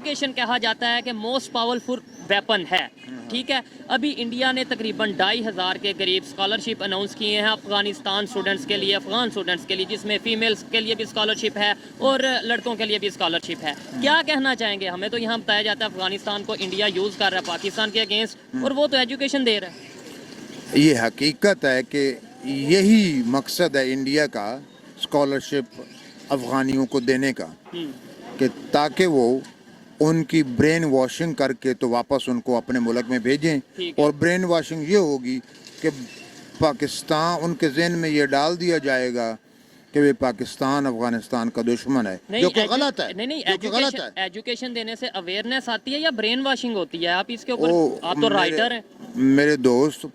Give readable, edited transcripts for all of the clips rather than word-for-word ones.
Education कहा जाता है कि मोस्ट पावरफुल वेपन है, ठीक है। अभी इंडिया ने तकरीबन 2500 के करीब स्कॉलरशिप अनाउंस किए हैं अफगानिस्तान स्टूडेंट्स के लिए, अफगान स्टूडेंट्स के लिए, जिसमें फीमेल्स के लिए भी स्कॉलरशिप है और लड़कों के लिए भी स्कॉलरशिप है। क्या कहना चाहेंगे? हमें तो यहाँ बताया जाता है अफगानिस्तान को इंडिया यूज़ कर रहा है पाकिस्तान के अगेंस्ट, और वो तो एजुकेशन दे रहा है। ये हकीकत है कि यही मकसद है इंडिया का स्कॉलरशिप अफगानियों को देने का, कि ताकि वो उनकी ब्रेन वॉशिंग करके तो वापस उनको अपने मुल्क में भेजें। और ब्रेन वॉशिंग ये होगी कि पाकिस्तान, उनके जहन में ये डाल दिया जाएगा कि वे पाकिस्तान अफगानिस्तान का दुश्मन है, जो कि गलत है। नहीं, गलत है। एजुकेशन देने से अवेयरनेस आती है या ब्रेन वॉशिंग होती है? आप इसके ऊपर, आप तो राइटर हैं। मेरे दोस्त,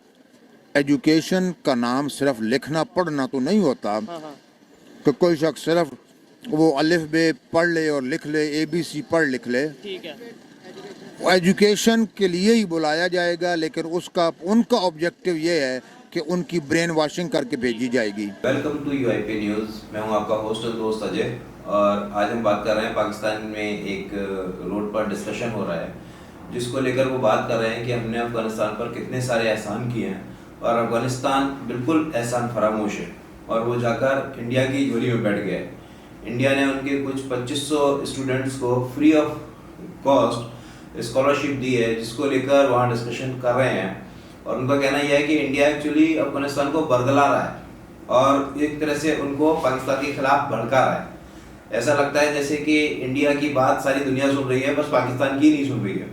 एजुकेशन का नाम सिर्फ लिखना पढ़ना तो नहीं होता कि कोई शख्स सिर्फ वो अलिफ बे पढ़ ले और लिख ले, ABC पढ़ लिख ले, ठीक है। वो एजुकेशन के लिए ही बुलाया जाएगा, लेकिन उसका उनका ऑब्जेक्टिव ये है कि उनकी ब्रेन वॉशिंग करके भेजी जाएगी। Welcome to UIP news. मैं हूं आपका होस्ट और दोस्त अजय, और आज हम बात कर रहे हैं पाकिस्तान में एक रोड पर डिस्कशन हो रहा है, जिसको लेकर वो बात कर रहे हैं कि हमने अफगानिस्तान पर कितने सारे एहसान किए हैं, और अफगानिस्तान बिल्कुल एहसान फरामोश है, और वो जाकर इंडिया की झोली में बैठ गया है। इंडिया ने उनके कुछ 2500 स्टूडेंट्स को फ्री ऑफ कॉस्ट स्कॉलरशिप दी है, जिसको लेकर वहाँ डिस्कशन कर रहे हैं। और उनका कहना यह है कि इंडिया एक्चुअली अफगानिस्तान को बरगला रहा है और एक तरह से उनको पाकिस्तान के खिलाफ भड़का रहा है। ऐसा लगता है जैसे कि इंडिया की बात सारी दुनिया सुन रही है, बस पाकिस्तान की नहीं सुन रही है।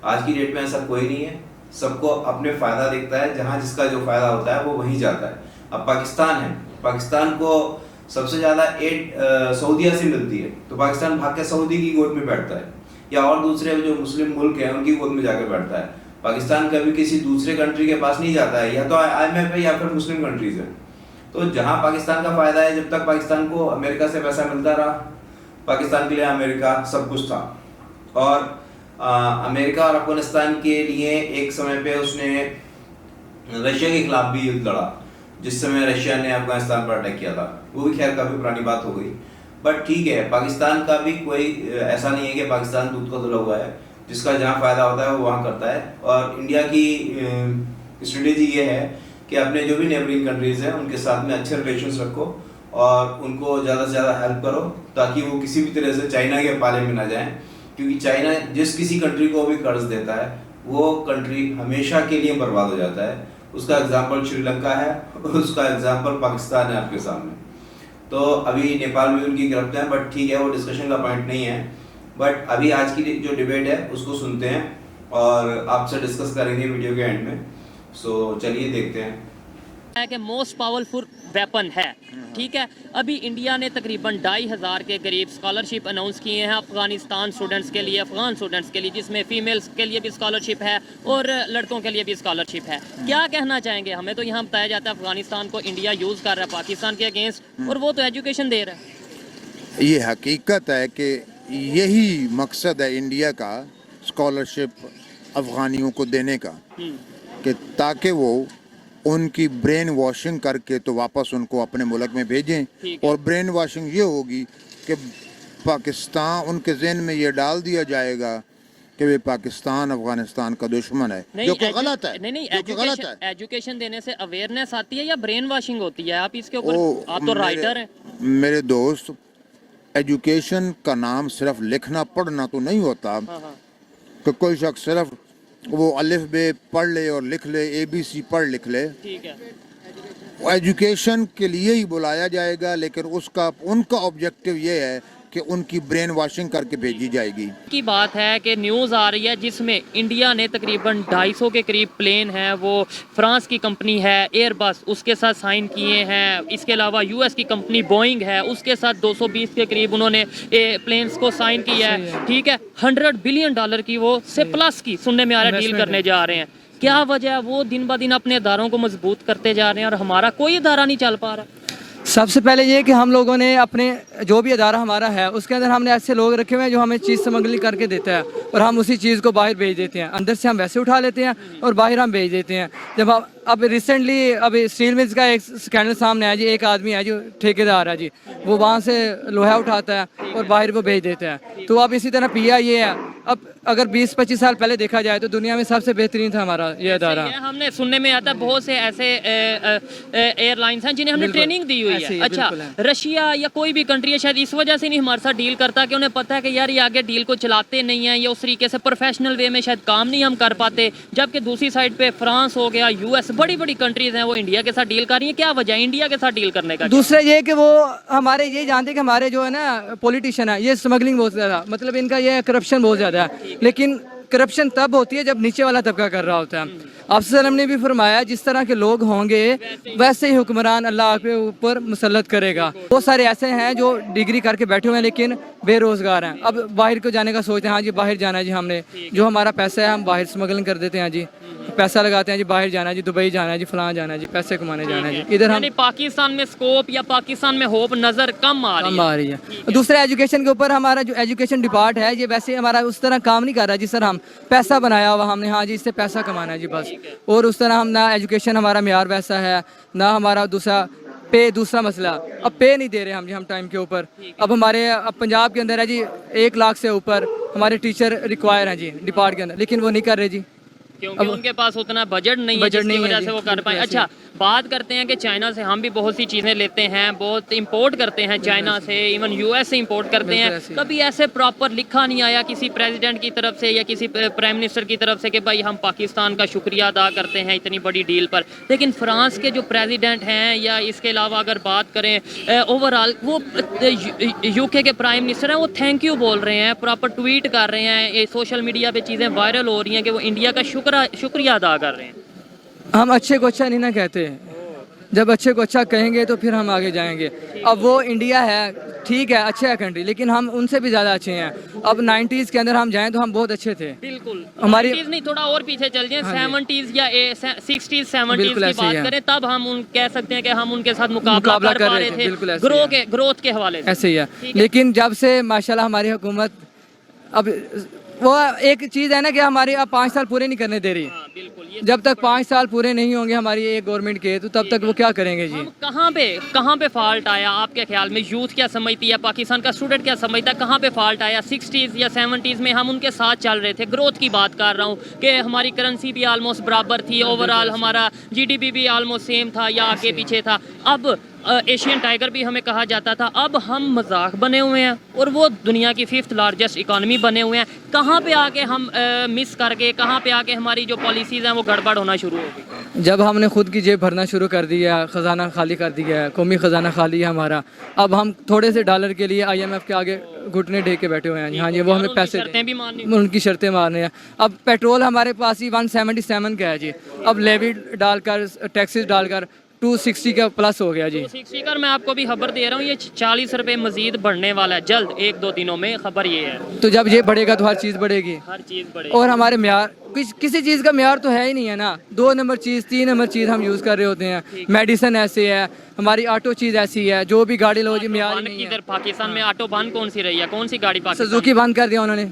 आज की डेट में ऐसा कोई नहीं है, सबको अपने फ़ायदा दिखता है, जहाँ जिसका जो फ़ायदा होता है वो वहीं जाता है। अब पाकिस्तान है, पाकिस्तान को सबसे ज़्यादा एड सऊदीया से मिलती है, तो पाकिस्तान भाग के सऊदी की गोद में बैठता है, या और दूसरे जो मुस्लिम मुल्क हैं उनकी गोद में जाकर बैठता है। पाकिस्तान कभी किसी दूसरे कंट्री के पास नहीं जाता है, या तो IMF है या फिर मुस्लिम कंट्रीज है। तो जहाँ पाकिस्तान का फ़ायदा है, जब तक पाकिस्तान को अमेरिका से पैसा मिलता रहा, पाकिस्तान के लिए अमेरिका सब कुछ था। और अमेरिका और अफगानिस्तान के लिए एक समय पे उसने रशिया के खिलाफ भी युद्ध लड़ा, जिस समय रशिया ने अफगानिस्तान पर अटैक किया था। वो भी खैर काफ़ी पुरानी बात हो गई, बट ठीक है, पाकिस्तान का भी कोई ऐसा नहीं है कि पाकिस्तान दूध का धुला हुआ है, जिसका जहाँ फ़ायदा होता है वो वहाँ करता है। और इंडिया की स्ट्रेटेजी ये है कि अपने जो भी नेबरिंग कंट्रीज़ हैं उनके साथ में अच्छे रिलेशंस रखो और उनको ज़्यादा से ज़्यादा हेल्प करो, ताकि वो किसी भी तरह से चाइना के पाले में ना जाएं। क्योंकि चाइना जिस किसी कंट्री को भी कर्ज देता है, वो कंट्री हमेशा के लिए बर्बाद हो जाता है। उसका एग्जाम्पल श्रीलंका है, उसका एग्जाम्पल पाकिस्तान है आपके सामने। तो अभी नेपाल में उनकी गिरफ्त है, बट ठीक है, वो डिस्कशन का पॉइंट नहीं है। बट अभी आज की जो डिबेट है उसको सुनते हैं और आपसे डिस्कस करेंगे वीडियो के एंड में। सो चलिए देखते हैं। है कि मोस्ट पावरफुल वेपन है, ठीक है। अभी इंडिया ने तकरीबन 2500 के करीब स्कॉलरशिप अनाउंस किए हैं अफगानिस्तान स्टूडेंट्स के लिए, अफगान स्टूडेंट्स के लिए, जिसमें फीमेल्स के लिए भी स्कॉलरशिप है और लड़कों के लिए भी स्कॉलरशिप है। क्या कहना चाहेंगे? हमें तो यहाँ बताया जाता है अफगानिस्तान को इंडिया यूज़ कर रहा है पाकिस्तान के अगेंस्ट, और वो तो एजुकेशन दे रहा है। ये हकीकत है कि यही मकसद है इंडिया का स्कॉलरशिप अफगानियों को देने का, कि ताकि वो उनकी ब्रेन वॉशिंग करके तो वापस उनको अपने मुल्क में भेजें। और ब्रेन वॉशिंग ये होगी कि पाकिस्तान, उनके जहन में ये डाल दिया जाएगा कि वे पाकिस्तान अफगानिस्तान का दुश्मन है, जो कि गलत है। नहीं, गलत है। एजुकेशन देने से अवेयरनेस आती है या ब्रेन वॉशिंग होती है? आप इसके ऊपर, आप तो राइटर हैं। मेरे दोस्त, एजुकेशन का नाम सिर्फ लिखना पढ़ना तो नहीं होता कि कोई शख्स सिर्फ वो अलिफ बे पढ़ ले और लिख ले, ABC पढ़ लिख ले, ठीक है। वो एजुकेशन के लिए ही बुलाया जाएगा, लेकिन उसका उनका ऑब्जेक्टिव ये है कि उनकी ब्रेन वॉशिंग करके भेजी जाएगी। की बात है कि न्यूज़ आ रही है जिसमें इंडिया ने तकरीबन 250 के करीब प्लेन हैं, वो फ्रांस की कंपनी है एयरबस, उसके साथ साइन किए हैं। इसके अलावा US की कंपनी बोइंग है, उसके साथ 220 के करीब उन्होंने प्लेन्स को साइन किया है, ठीक है। $100 बिलियन की वो से प्लस की सुनने में आ रहा है डील करने जा रहे हैं। क्या वजह है? वो दिन ब दिन अपने इदारों को मजबूत करते जा रहे हैं और हमारा कोई इदारा नहीं चल पा रहा। सबसे पहले ये कि हम लोगों ने अपने जो भी अदारा हमारा है उसके अंदर हमने ऐसे लोग रखे हुए हैं जो हमें चीज़ स्मगलिंग करके देता है और हम उसी चीज़ को बाहर भेज देते हैं। अंदर से हम वैसे उठा लेते हैं और बाहर हम भेज देते हैं। जब हम अब रिसेंटली अभी स्टील मिल्स का एक स्कैंडल सामने आया जी, एक आदमी है जो ठेकेदार है जी, वो वहाँ से लोहा उठाता है और बाहर वो भेज देता है। तो अब इसी तरह पिया ये है। अब अगर 20-25 साल पहले देखा जाए तो दुनिया में सबसे बेहतरीन था हमारा ये अदारा। हमने सुनने में आता है बहुत से ऐसे एयरलाइंस हैं जिन्हें हमने ट्रेनिंग दी हुई है। अच्छा, रशिया या कोई भी कंट्री है शायद इस वजह से नहीं हमारे साथ डील करता कि उन्हें पता है कि यार ये आगे डील को चलाते नहीं है या उस तरीके से प्रोफेशनल वे में शायद काम नहीं हम कर पाते। जबकि दूसरी साइड पे फ्रांस हो गया, यूएस, बड़ी बड़ी कंट्रीज हैं वो इंडिया के साथ डील कर रही है। क्या वजह है इंडिया के साथ डील करने का? दूसरा ये कि वो हमारे ये जानते हैं कि हमारे जो है ना पॉलिटिशियन है ये स्मगलिंग बहुत ज़्यादा, मतलब इनका ये करप्शन बहुत ज़्यादा है। लेकिन करप्शन तब होती है जब नीचे वाला तबका कर रहा होता है। अफसर ने भी फरमाया जिस तरह के लोग होंगे वैसे ही हुक्मरान अल्लाह के ऊपर मुसल्लत करेगा। बहुत सारे ऐसे हैं जो डिग्री करके बैठे हुए हैं लेकिन बेरोजगार हैं। अब बाहर को जाने का सोचते हैं, हाँ जी बाहर जाना है जी, हमने जो हमारा पैसा है हम बाहर स्मगलिंग कर देते हैं जी, पैसा लगाते हैं जी, बाहर जाना है जी, दुबई जाना है जी, फलां जाना है जी, पैसे कमाने जाना है जी। इधर हम पाकिस्तान में स्कोप या पाकिस्तान में होप नजर कम आ रही है। दूसरा एजुकेशन के ऊपर हमारा जो एजुकेशन डिपार्ट है ये वैसे हमारा उस तरह काम नहीं कर रहा जी सर। हम पैसा बनाया हुआ हमने, हाँ जी इससे पैसा कमाना है जी बस, और उस तरह हम ना एजुकेशन हमारा मेयार वैसा है ना हमारा दूसरा मसला अब पे नहीं दे रहे हम जी हम टाइम के ऊपर। अब हमारे अब पंजाब के अंदर है जी 1 लाख से ऊपर हमारे टीचर रिक्वायर हैं जी डिपार्ट के अंदर, लेकिन वो नहीं कर रहे जी क्योंकि उनके पास उतना बजट नहीं है जिसकी वजह से वो कर पाए। अच्छा, बात करते हैं कि चाइना से हम भी बहुत सी चीज़ें लेते हैं, बहुत इंपोर्ट करते हैं चाइना से, इवन यूएस से इंपोर्ट करते हैं। कभी ऐसे प्रॉपर लिखा नहीं आया किसी प्रेसिडेंट की तरफ से या किसी प्राइम मिनिस्टर की तरफ से कि भाई हम पाकिस्तान का शुक्रिया अदा करते हैं इतनी बड़ी डील पर। लेकिन फ्रांस के जो प्रेसिडेंट हैं या इसके अलावा अगर बात करें ओवरऑल वो यूके के प्राइम मिनिस्टर हैं, वो थैंक यू बोल रहे हैं, प्रॉपर ट्वीट कर रहे हैं, सोशल मीडिया पे चीज़ें वायरल हो रही हैं कि वो इंडिया का शुक्रिया अदा कर रहे हैं। हम अच्छे को अच्छा नहीं ना कहते, जब अच्छे को अच्छा कहेंगे तो फिर हम आगे जाएंगे। अब वो इंडिया है ठीक है अच्छा है कंट्री, लेकिन हम उनसे भी ज़्यादा अच्छे हैं। अब 90s के अंदर हम जाएं तो हम बहुत अच्छे थे। बिल्कुल हमारी 90s नहीं, थोड़ा और पीछे चल जाएं, 70s या 60s 70s की बात करें तब हम कह सकते हैं कि हम उनके साथ मुकाबला कर पा रहे थे ग्रोथ के हवाले से। ऐसे ही है। लेकिन जब से माशाल्लाह हमारी हुकूमत, अब वो एक चीज़ है ना कि हमारी अब 5 साल पूरे नहीं करने दे रही। जब तक 5 साल पूरे नहीं होंगे हमारी एक गवर्नमेंट के तो तब तक वो क्या करेंगे जी? कहाँ पे फॉल्ट आया आपके ख्याल में? यूथ क्या समझती है, पाकिस्तान का स्टूडेंट क्या समझता है, कहाँ पे फॉल्ट आया? 60s या 70s में हम उनके साथ चल रहे थे, ग्रोथ की बात कर रहा हूँ कि हमारी करेंसी भी आलमोस्ट बराबर थी, ओवरऑल हमारा GDP भी आलमोस्ट सेम था या आगे पीछे था। अब एशियन टाइगर भी हमें कहा जाता था, अब हम मजाक बने हुए हैं और वो दुनिया की 5th लार्जेस्ट इकॉनमी बने हुए हैं। कहाँ पे आके हम मिस कर गए, कहाँ पे आके हमारी जो पॉलिसीज़ हैं वो गड़बड़ होना शुरू हो गई? जब हमने खुद की जेब भरना शुरू कर दिया, ख़जाना खाली कर दिया है, कौमी ख़जाना खाली है हमारा। अब हम थोड़े से डॉलर के लिए IMF के आगे घुटने टेक के बैठे हुए हैं। हाँ जी, वो हमें पैसे उनकी शर्तें मारने हैं। अब पेट्रोल हमारे पास ही 177 का है जी, अब लेवी डालकर टैक्सेस डालकर 260 का प्लस हो गया जी। 260 का मैं आपको भी खबर दे रहा हूँ, ये 40 रुपए मजीद बढ़ने वाला है जल्द, 1-2 दिनों में, खबर ये है। तो जब ये बढ़ेगा तो हर चीज़ बढ़ेगी, हर चीज़ बढ़ेगी। और हमारे म्यार किसी चीज़ का म्यार तो है ही नहीं है ना। 2 नंबर चीज़ 3 नंबर चीज़ हम यूज़ कर रहे होते हैं। मेडिसिन ऐसे है, हमारी ऑटो चीज़ ऐसी है, जो भी गाड़ी लो जी म्यार नहीं है। इधर पाकिस्तान में ऑटो बंद कौन सी रही है, कौन सी गाड़ी पाकिस्तान? सुजुकी बंद कर दिया उन्होंने,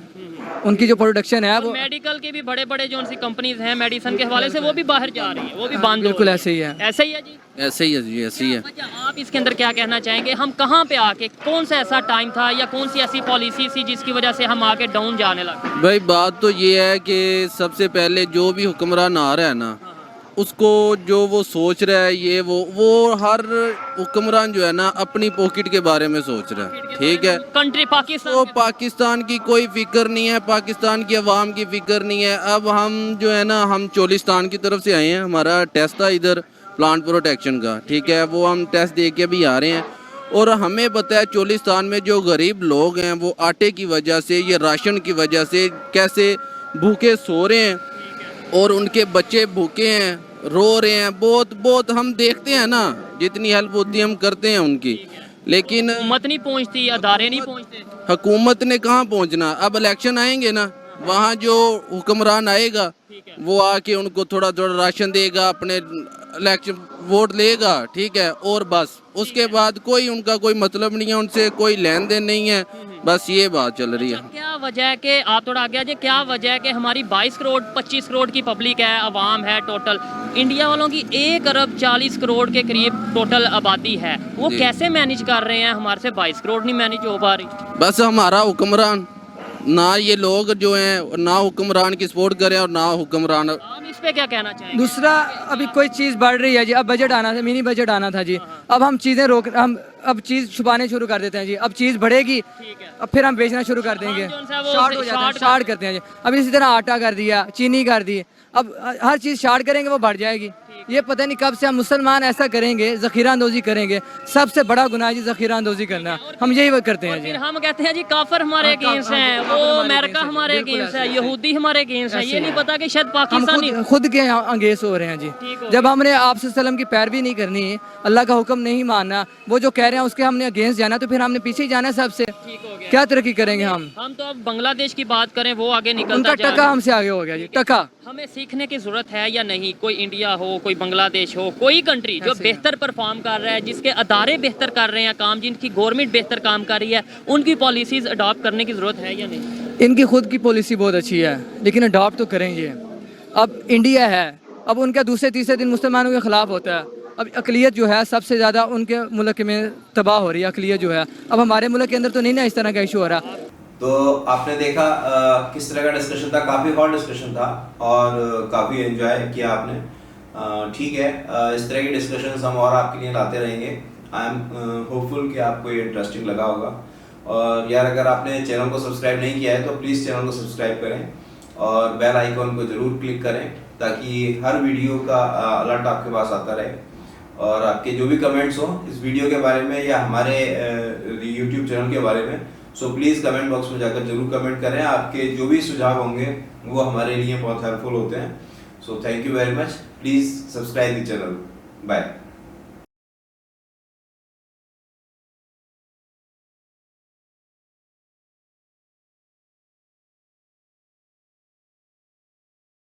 उनकी जो प्रोडक्शन है वो मेडिकल के भी बड़े बड़े जो सी कंपनीज हैं मेडिसिन के हवाले से वो भी बाहर जा रही है, वो भी बंद। बिल्कुल ऐसे ही है। ऐसे ही है जी, ऐसे ही है जी, ऐसे ही है। अच्छा, आप इसके अंदर क्या कहना चाहेंगे? हम कहाँ पे आके, कौन सा ऐसा टाइम था या कौन सी ऐसी पॉलिसी थी जिसकी वजह से हम आगे डाउन जाने लगे? भाई बात तो ये है कि सबसे पहले जो भी हुक्मरान आ रहा है ना, उसको जो वो सोच रहा है ये वो हर हुक्मरान जो है ना अपनी पॉकेट के बारे में सोच रहा है। ठीक है, कंट्री पाकिस्तान, तो पाकिस्तान की कोई फिक्र नहीं है, पाकिस्तान की आवाम की फिक्र नहीं है। अब हम जो है ना, हम चोलिस्तान की तरफ से आए हैं, हमारा टेस्ट था इधर प्लांट प्रोटेक्शन का। ठीक है, वो हम टेस्ट दे के भी आ रहे हैं और हमें पता है चोलिस्तान में जो गरीब लोग हैं वो आटे की वजह से, ये राशन की वजह से कैसे भूखे सो रहे हैं और उनके बच्चे भूखे हैं, रो रहे हैं। बहुत हम देखते हैं ना, जितनी हेल्प होती है हम करते हैं उनकी, लेकिन हुकूमत नहीं पहुंचती, अदारे नहीं पहुंचते। हुकूमत ने कहाँ पहुंचना? अब इलेक्शन आएंगे ना, वहाँ जो हुक्मरान आएगा वो आके उनको थोड़ा थोड़ा राशन देगा, अपने इलेक्शन वोट लेगा, ठीक है, और बस उसके बाद कोई उनका कोई मतलब नहीं है, उनसे कोई लेन देन नहीं है, बस ये बात चल रही है। अच्छा, क्या वजह है कि आप थोड़ा आगे आइए, क्या वजह है कि हमारी 22 करोड़ 25 करोड़ की पब्लिक है, अवाम है टोटल, इंडिया वालों की 1 अरब 40 करोड़ के करीब टोटल आबादी है, वो जी। कैसे मैनेज कर रहे हैं? हमारे से 22 करोड़ नहीं मैनेज हो पा रही। बस हमारा हुक्मरान, ना ये लोग जो हैं ना हुक्मरान की सपोर्ट करें और ना हुक्मरान। आप इस पे क्या कहना चाहेंगे? दूसरा, अभी कोई चीज़ बढ़ रही है जी, अब बजट आना था, मिनी बजट आना था जी, अब हम चीज़ें हम अब चीज़ छुपाने शुरू कर देते हैं जी, अब चीज़ बढ़ेगी, अब फिर हम बेचना शुरू कर देंगे, हम जो है वो शार्ट हो जाता है, शार्ट शार्ट करते हैं जी। अब इसी तरह आटा कर दिया, चीनी कर दी, अब हर चीज़ शार्ट करेंगे वो बढ़ जाएगी। ये पता नहीं कब से हम मुसलमान ऐसा करेंगे, ज़ख़ीरा अंदोज़ी करेंगे। सबसे बड़ा गुनाह है जी ज़ख़ीरा अंदोज़ी करना, हम यही करते हैं जी। फिर हम कहते हैं जी काफर हमारे अगेंस्ट हैं, वो अमेरिका हमारे अगेंस्ट है, यहूदी हमारे अगेंस्ट है, ये नहीं पता कि शायद हम पाकिस्तानी खुद के अंगेज हो रहे हैं जी। जब हमने आपसे सल्लम की पैरवी नहीं करनी, अल्लाह का हुक्म नहीं मानना, वो जो कह रहे हैं उसके हमने अगेंस्ट जाना, तो फिर हमने पीछे ही जाना है सबसे। क्या तरक्की करेंगे हम तो अब बांग्लादेश की बात करें, वो आगे उनका निकलता जा टका रहा है। हमसे आगे हो गया जी, टका। हमें सीखने की जरूरत है या नहीं? कोई इंडिया हो, कोई बांग्लादेश हो, कोई कंट्री जो बेहतर परफॉर्म कर रहा है, जिसके अदारे बेहतर कर रहे हैं काम, जिनकी गवर्नमेंट बेहतर काम कर रही है, उनकी पॉलिसीज अडॉप्ट करने की जरूरत है या नहीं? इनकी खुद की पॉलिसी बहुत अच्छी है, लेकिन अडॉप्ट तो करेंगे। अब इंडिया है, अब उनका दूसरे तीसरे दिन मुसलमानों के खिलाफ होता है। अब अकलियत जो है सबसे ज़्यादा उनके मुल्क में तबाह हो रही है, अकलियत जो है। अब हमारे मुल्क के अंदर तो नहीं ना इस तरह का इशू हो रहा। तो आपने देखा किस तरह का डिस्कशन था, काफ़ी हॉट डिस्कशन था और काफ़ी एंजॉय किया आपने। ठीक है, इस तरह के डिस्कशंस हम और आपके लिए लाते रहेंगे। आई एम होपफुल कि आपको ये इंटरेस्टिंग लगा होगा। और यार अगर आपने चैनल को सब्सक्राइब नहीं किया है तो प्लीज़ चैनल को सब्सक्राइब करें और बेल आइकॉन को ज़रूर क्लिक करें ताकि हर वीडियो का अलर्ट आपके पास आता रहे। और आपके जो भी कमेंट्स हो इस वीडियो के बारे में या हमारे यूट्यूब चैनल के बारे में, सो प्लीज़ कमेंट बॉक्स में जाकर जरूर कमेंट करें। आपके जो भी सुझाव होंगे वो हमारे लिए बहुत हेल्पफुल होते हैं। So thank you very much. Please subscribe the channel. Bye.